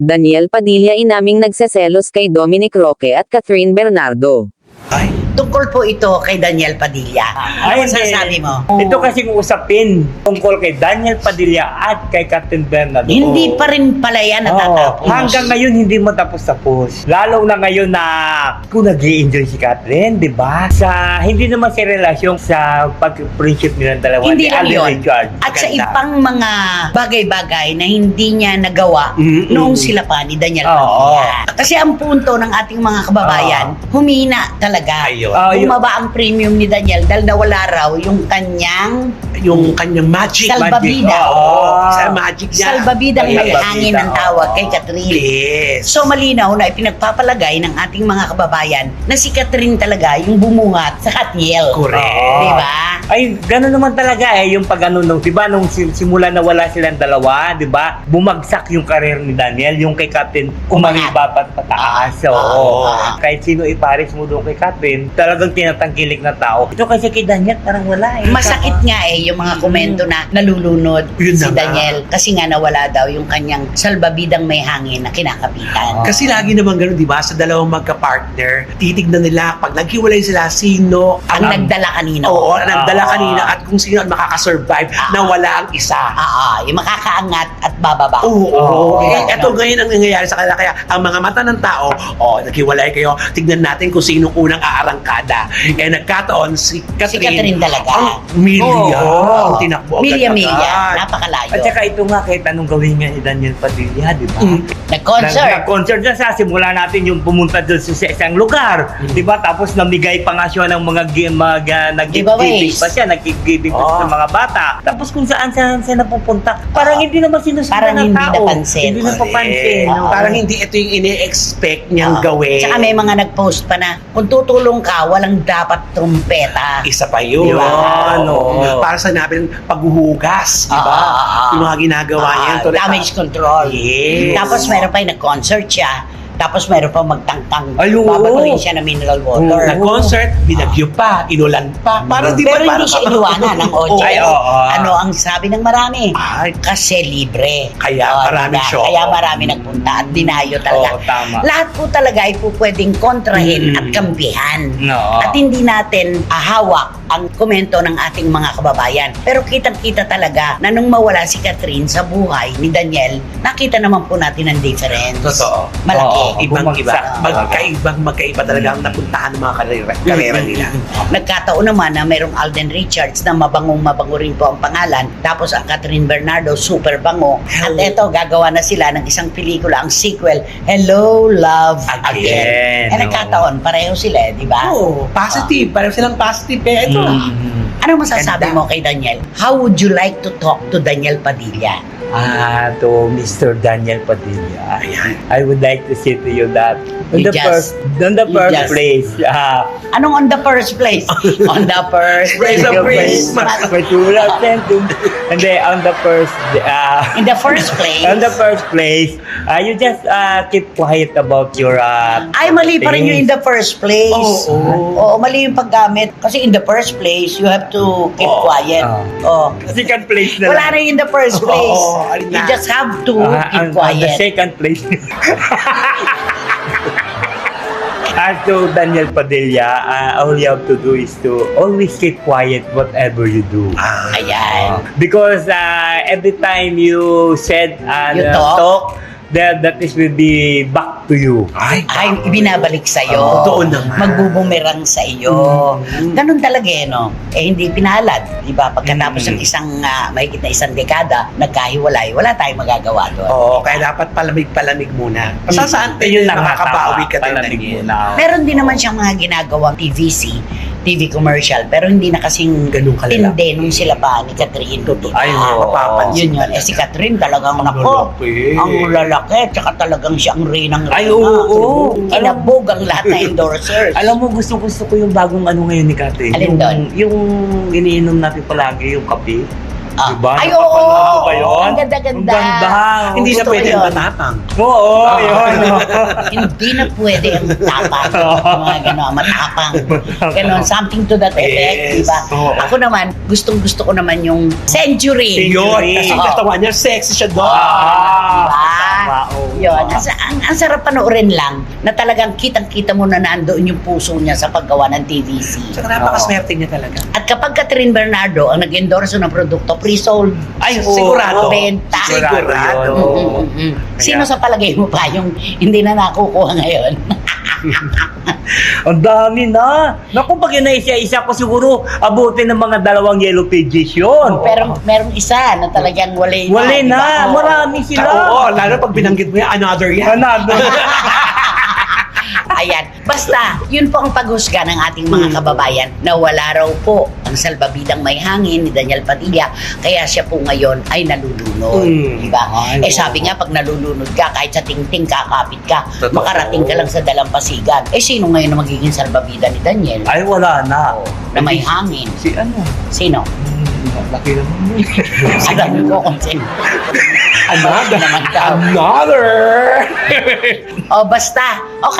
Daniel Padilla inaming nagseselos kay Dominic Roque at Catherine Bernardo. Ay, Tungkol po ito kay Daniel Padilla. Ano masasabi mo? Ito kasing usapin tungkol kay Daniel Padilla at kay Captain Bernardo. Hindi pa rin pala yan natatapos. Hanggang ngayon hindi mo tapos-tapos. Lalo na ngayon na kung nag-i-enjoy si Catherine, di ba? Sa, hindi naman sa relasyon sa pag-friendship nilang dalawa. Hindi ni lang Alden yun. Richards. At sa Ganda. ibang mga bagay-bagay na hindi niya nagawa noong sila pa ni Daniel Oo. Padilla. Kasi ang punto ng ating mga kababayan, humina talaga. Ayun. Bumaba ang premium ni Daniel dahil nawala raw yung kanyang yung kanyang magic. salbabida. Oo. Sa magic niya. Salbabidang may Salbabida, hangin ang tawag kay Catherine. Yes. So malinaw na ipinagpapalagay ng ating mga kababayan na si Catherine talaga yung bumuhat sa Katiel. Correct. Di ba? Ay, gano'n naman talaga yung pag ano, nung, di ba, nung simula na wala silang dalawa, di ba, bumagsak yung karir ni Daniel, yung kay Captain, umariba pataas. Oo. Kahit sino ipares mo doon kay Catherine, talagang tinatangkilik na tao. Ito kasi kay Daniel, parang wala eh. Masakit nga yung mga komento na nalulunod Yun si na nga. Daniel kasi nga nawala daw yung kanyang salbabidang may hangin na kinakapitan. Kasi lagi naman ganun, di ba? Sa dalawang magka-partner, titignan nila pag naghiwalay sila, sino Ang nagdala kanina. Oo, ang nagdala kanina at kung sino ang makakasurvive na wala ang isa. Yung makakaangat at bababa. Oo. Diba? Ito ngayon ang nangyayari sa kanila. Kaya ang mga mata ng tao, naghiwalay kayo, tignan natin kung sino unang aarangkada. Nagkataon si Catherine talaga. Ang Milya. Oo. Ang tinakbo agad. Milya. Napakalayo. At saka ito nga, kahit anong gawin nga ni Daniel Padilla, di ba? Nag-concert. Nag-concert na sa simula natin yung pumunta doon sa isang lugar. Di ba? Tapos namigay pa nga siya ng mga nag-giving pa siya, nag-giving pa siya sa mga bata. Tapos kung saan siya napupunta, parang hindi naman sinusundan Parang ng hindi tao. napansin. Hindi napapansin. Correct. no? Parang hindi ito yung ini-expect niyang gawin. Tsaka may mga nag-post pa na kung tutulong ka, walang dapat trumpeta. Isa pa yun. Yun, oo. Para sa namin paghuhugas, di ba? Yung mga ginagawa niya. Yung tulad- Damage control. Yes. Tapos meron pa yung nag-concert siya. Tapos meron pa magtangtang. Ay, oo. Babatuin siya ng mineral water. Nag-concert, binagyo pa, inulan pa. Parang di ba? Pero hindi siya inuwanan ng audio. Ay, oo. Ano ang sabi ng marami? Ay, Kasi libre. Kaya marami diba? show. Kaya marami nagpunta at dinayo talaga. Oo, tama. Lahat po talaga ay po pwedeng kontrahin at kampihan. No. At hindi natin hawak ang komento ng ating mga kababayan. Pero kitang-kita talaga na nung mawala si Catherine sa buhay ni Daniel, nakita naman po natin ang difference. Totoo. Malaki. Oo. Ibang-iba. Bumagsak. Magkaiba talaga ang napuntahan ng mga karera nila. Nagkataon naman na mayroong Alden Richards na mabango rin po ang pangalan. Tapos ang Catherine Bernardo, super bango. At eto, gagawa na sila ng isang pelikula, ang sequel, Hello, Love Again. Again. Nagkataon, pareho sila, di ba? Oo, positive. Parang silang positive. Kaya ito, Anong masasabi Ganda. mo kay Daniel? How would you like to talk to Daniel Padilla? To Mr. Daniel Padilla, Ayan. I would like to say to you that on You the just- first place, Anong on the first place? On the first Praise the praise. my true love sent to me. And then on the first, In the first place? on the first place, you just keep quiet about your Ay, mali pa rin yung in the first place. Oo. Oo, mali yung paggamit. Kasi in the first place, you have to keep Oo. quiet. Oo. second place na Wala lang. na in the first place. Oo, alin You na. just have to keep On the quiet. second place. As to Daniel Padilla, all you have to do is to always keep quiet whatever you do. Ayan. Because every time you said You talk. that is will be back to you. Ay, Ay, ibinabalik sa'yo. Totoo naman. Magbubumerang sa'yo. Ganun talaga no? Hindi pinalad. Diba? Pagkatapos ng isang, mahigit na isang dekada, nagkahiwalay, wala tayong magagawa doon. Oo, kaya dapat palamig-palamig muna. Saan tayo makakabawi ka din Palamig Daniel? muna. Meron din naman siyang mga ginagawang TVC, TV commercial, pero hindi na kasing Ganun kalala. tindi nung sila pa ni Catherine. Diba? Ay, oo. Mapapansin Yun yun. Si Catherine talagang nako. lalaki. Ang lalaki, tsaka talagang siyang rinang Ay, oo. Kinabog ang lahat na endorsers. Alam mo, gusto ko yung bagong ano ngayon ni Kate. Alin doon? Yung iniinom natin palagi, yung kape. Diba? Ay, Napapanood oo. mo ba yun? Ang ganda-ganda. Ang ganda. Hindi na Gusto ko pwede yun. matapang. Oo, yun. Hindi na pwede ang tapang. Mga gano'n, matapang. Ganon, something to that effect, Yes. diba? Oo. Ako naman, gustong-gusto ko naman yung Century. Yun, kasi Oo. katawan niya, sexy siya doon. Ah, Diba? tama, oo. Yun. Ang sarap panoorin lang na talagang kitang-kita mo na nandoon yung puso niya sa paggawa ng TVC. Saka napakaswerte niya talaga. At kapag Catherine Bernardo ang nag-endorse ng produkto, pre-sold. Ay, Oo, sigurado. benta. Sigurado. yun. Sino sa palagay mo pa yung hindi na nakukuha ngayon? Ang dami na. Naku, pag inaisa-isa ko siguro, abutin ng mga 2 yellow pages yun. Pero merong isa na talagang wala na. Wala di na. ba? Oo. Marami sila. Oo, lalo pag binanggit mo yan, another yan. Another. Ayan. Basta, yun po ang paghusga ng ating mga kababayan na wala raw po ang salbabidang may hangin ni Daniel Padilla. Kaya siya po ngayon ay nalulunod. Diba? Ay, Sabi nga, pag nalulunod ka, kahit sa tingting kakapit ka, Totoo. makarating ka lang sa dalampasigan. Sino ngayon ang magiging salbabida ni Daniel? Ay, wala na. Na may hangin. Si ano? Sino? Laki naman. Alam ko kung sino. Another. Naman daw. Another. O basta, okay